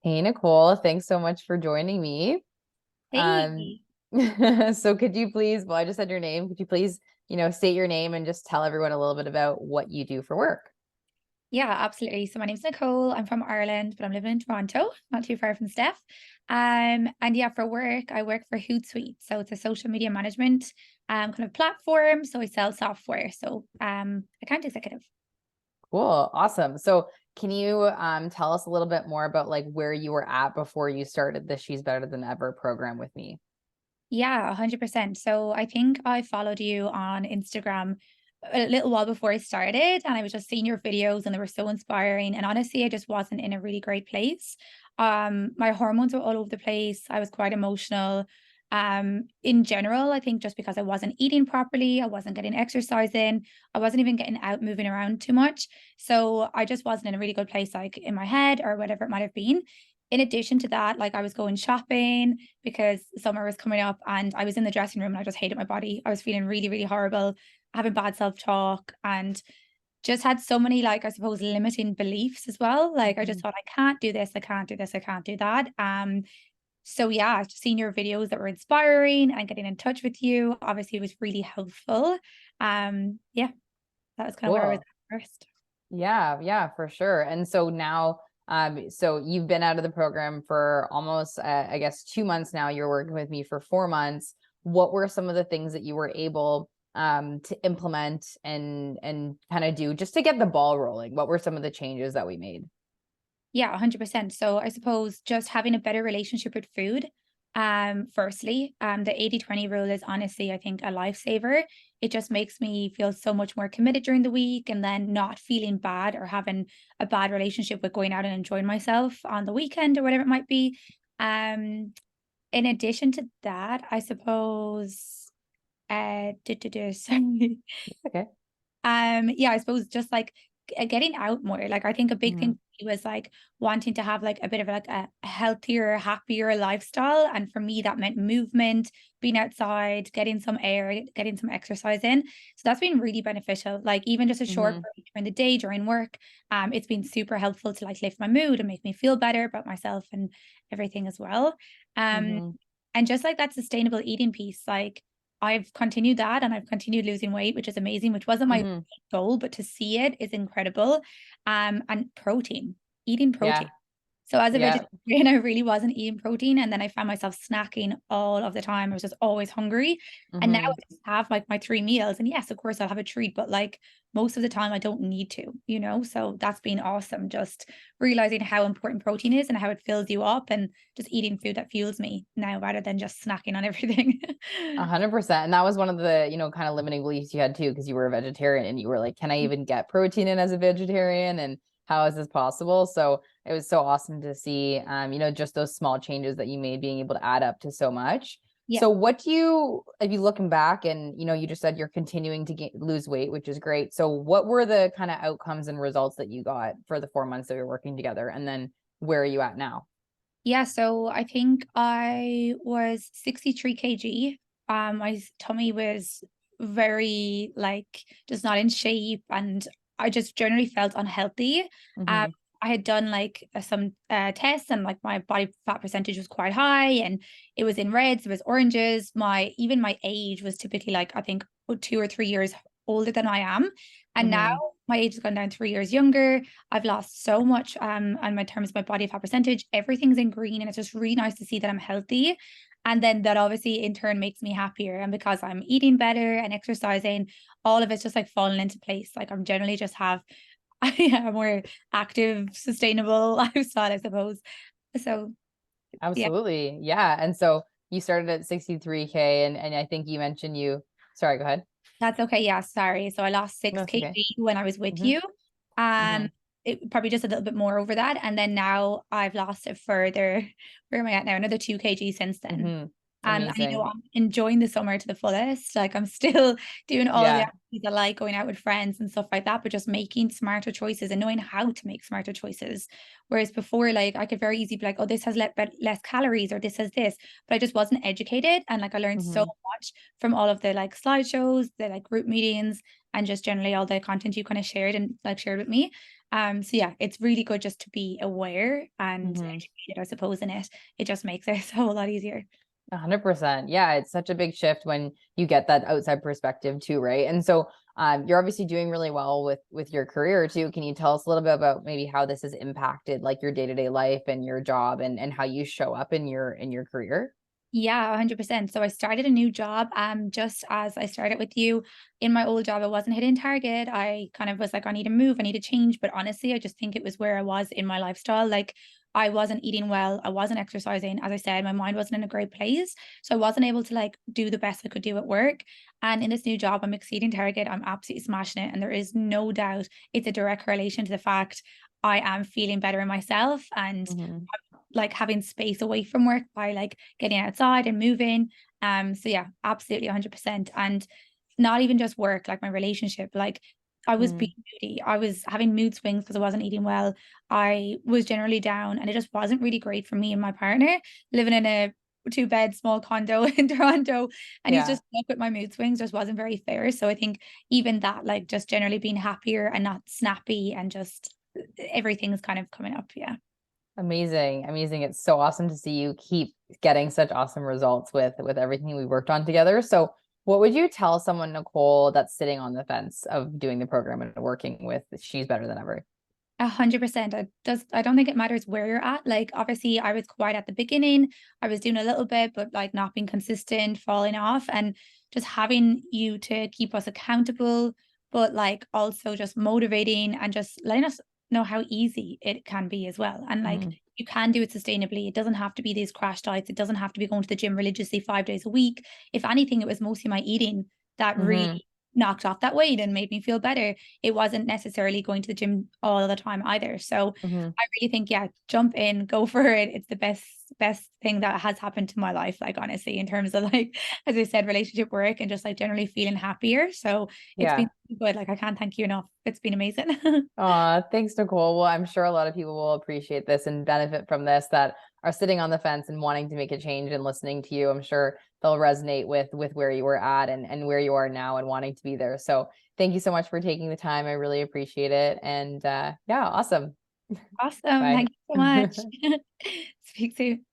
Hey, Nicole, thanks so much for joining me. Um, Hey. so could you please, well, I just said your name. Could you please, state your name and just tell everyone a little bit about what you do for work? Yeah, absolutely. So my name's Nicole. I'm from Ireland, but I'm living in Toronto, not too far from Steph. And yeah, for work, I work for Hootsuite. So it's a social media management kind of platform. So I sell software. So account executive. Cool. Awesome. So can you tell us a little bit more about like where you were at before you started the She's Better Than Ever program with me? Yeah, 100%. So I think I followed you on Instagram a little while before I started, and I was just seeing your videos and they were so inspiring. And honestly, I just wasn't in a really great place. My hormones were all over the place. I was quite emotional. In general, I think just because I wasn't eating properly, I wasn't getting exercise in, I wasn't even getting out moving around too much. So I just wasn't in a really good place, like in my head or whatever it might have been. In addition to that, like I was going shopping because summer was coming up and I was in the dressing room and I just hated my body. I was feeling really, really horrible, having bad self-talk and just had so many like I suppose limiting beliefs as well. Like I just Mhm. thought I can't do this, I can't do this, I can't do that. So yeah, just seeing your videos that were inspiring and getting in touch with you obviously was really helpful. Yeah, that was kind of where I was Cool. at first. Yeah, yeah, for sure. And so now, so you've been out of the program for almost, I guess, 2 months now. You're working with me for 4 months. What were some of the things that you were able to implement and kind of do just to get the ball rolling? What were some of the changes that we made? Yeah, 100%. So I suppose just having a better relationship with food. Firstly, the 80-20 rule is honestly, I think, a lifesaver. It just makes me feel so much more committed during the week and then not feeling bad or having a bad relationship with going out and enjoying myself on the weekend or whatever it might be. In addition to that, I suppose sorry. Okay. Yeah, I suppose just like getting out more. Like I think a big thing Hmm. for me was like wanting to have like a bit of like a healthier, happier lifestyle. And for me, that meant movement, being outside, getting some air, getting some exercise in. So that's been really beneficial. Like even just a short Hmm. break during the day during work, it's been super helpful to like lift my mood and make me feel better about myself and everything as well. Um, Hmm. and just like that sustainable eating piece, like I've continued that and I've continued losing weight, which is amazing, which wasn't my Hmm. goal, but to see it is incredible. And protein, eating protein. Yeah. So as a Yeah. vegetarian, I really wasn't eating protein, and then I found myself snacking all of the time. I was just always hungry, and now I Hmm. just have like my 3 meals. And yes, of course, I'll have a treat, but like most of the time, I don't need to. So that's been awesome. Just realizing how important protein is and how it fills you up, and just eating food that fuels me now rather than just snacking on everything. 100%. And that was one of the, kind of limiting beliefs you had too, because you were a vegetarian and you were like, can I even get protein in as a vegetarian? And how is this possible? So it was so awesome to see, just those small changes that you made being able to add up to so much. Yeah. So what do you, if you looking back and, you just said you're continuing to lose weight, which is great. So what were the kind of outcomes and results that you got for the 4 months that we were working together? And then where are you at now? Yeah, so I think I was 63 kg. My tummy was very like just not in shape and I just generally felt unhealthy. Um, Mm-hmm. I had done like some tests and like my body fat percentage was quite high and it was in reds, it was oranges. My age was typically like I think 2 or 3 years older than I am. And now Mm-hmm. my age has gone down 3 years younger. I've lost so much on my terms of my body fat percentage. Everything's in green, and it's just really nice to see that I'm healthy. And then that obviously in turn makes me happier. And because I'm eating better and exercising, all of it's just like falling into place. Like I'm generally just have a more active, sustainable lifestyle, I suppose. So yeah, Absolutely. Yeah. And so you started at 63K and I think you mentioned sorry, go ahead. that's okay. Yeah, sorry. So I lost No, six it's okay. kg when I was with Hmm. you. Um, Hmm. it probably just a little bit more over that. And then now I've lost it further. Where am I at now? Another 2 kg since then. Hmm. And Amazing. I'm enjoying the summer to the fullest. Like I'm still doing all of the Yeah. activities I like, going out with friends and stuff like that, but just making smarter choices and knowing how to make smarter choices. Whereas before, like I could very easily be like, oh, this has less calories or this has this, but I just wasn't educated. And like I learned so Hmm. much from all of the like slideshows, the like group meetings, and just generally all the content you kind of shared and like shared with me. So yeah, it's really good just to be aware and Mhm. educated, I suppose, in it. It just makes it a whole lot easier. 100%. Yeah, it's such a big shift when you get that outside perspective too, right? And so you're obviously doing really well with your career too. Can you tell us a little bit about maybe how this has impacted like your day-to-day life and your job and how you show up in your career? Yeah, 100%. So I started a new job just as I started with you. In my old job, I wasn't hitting target. I kind of was like, I need to move, I need to change. But honestly, I just think it was where I was in my lifestyle. Like I wasn't eating well, I wasn't exercising. As I said, my mind wasn't in a great place. So I wasn't able to like do the best I could do at work. And in this new job, I'm exceeding target. I'm absolutely smashing it. And there is no doubt it's a direct correlation to the fact I am feeling better in myself and Mhm. like having space away from work by like getting outside and moving. So yeah, absolutely 100%. And not even just work, like my relationship, like I was being Mhm. moody. I was having mood swings because I wasn't eating well. I was generally down and it just wasn't really great for me and my partner living in a 2-bed small condo in Toronto. And he's Yeah. just stuck with my mood swings, just wasn't very fair. So I think even that, like just generally being happier and not snappy and just everything's kind of coming up. Yeah. Amazing. Amazing. It's so awesome to see you keep getting such awesome results with everything we worked on together. So what would you tell someone, Nicole, that's sitting on the fence of doing the program and working with She's Better Than Ever? 100%. I don't think it matters where you're at. Like obviously I was quiet at the beginning. I was doing a little bit, but like not being consistent, falling off, and just having you to keep us accountable, but like also just motivating and just letting us know how easy it can be as well. And like Mhm. you can do it sustainably. It doesn't have to be these crash diets. It doesn't have to be going to the gym religiously 5 days a week. If anything, it was mostly my eating that really Mhm. knocked off that weight and made me feel better. It wasn't necessarily going to the gym all the time either. So Mhm. I really think, yeah, jump in, go for it. It's the best thing that has happened to my life, like honestly, in terms of like, as I said, relationship work and just like generally feeling happier. So it's been Yeah. good. Like I can't thank you enough. It's been amazing. Thanks, Nicole. Well, I'm sure a lot of people will appreciate this and benefit from this that are sitting on the fence and wanting to make a change and listening to you. I'm sure they'll resonate with where you were at and where you are now and wanting to be there. So thank you so much for taking the time. I really appreciate it. And yeah, awesome. Awesome. Bye. Thank you so much. Speak soon.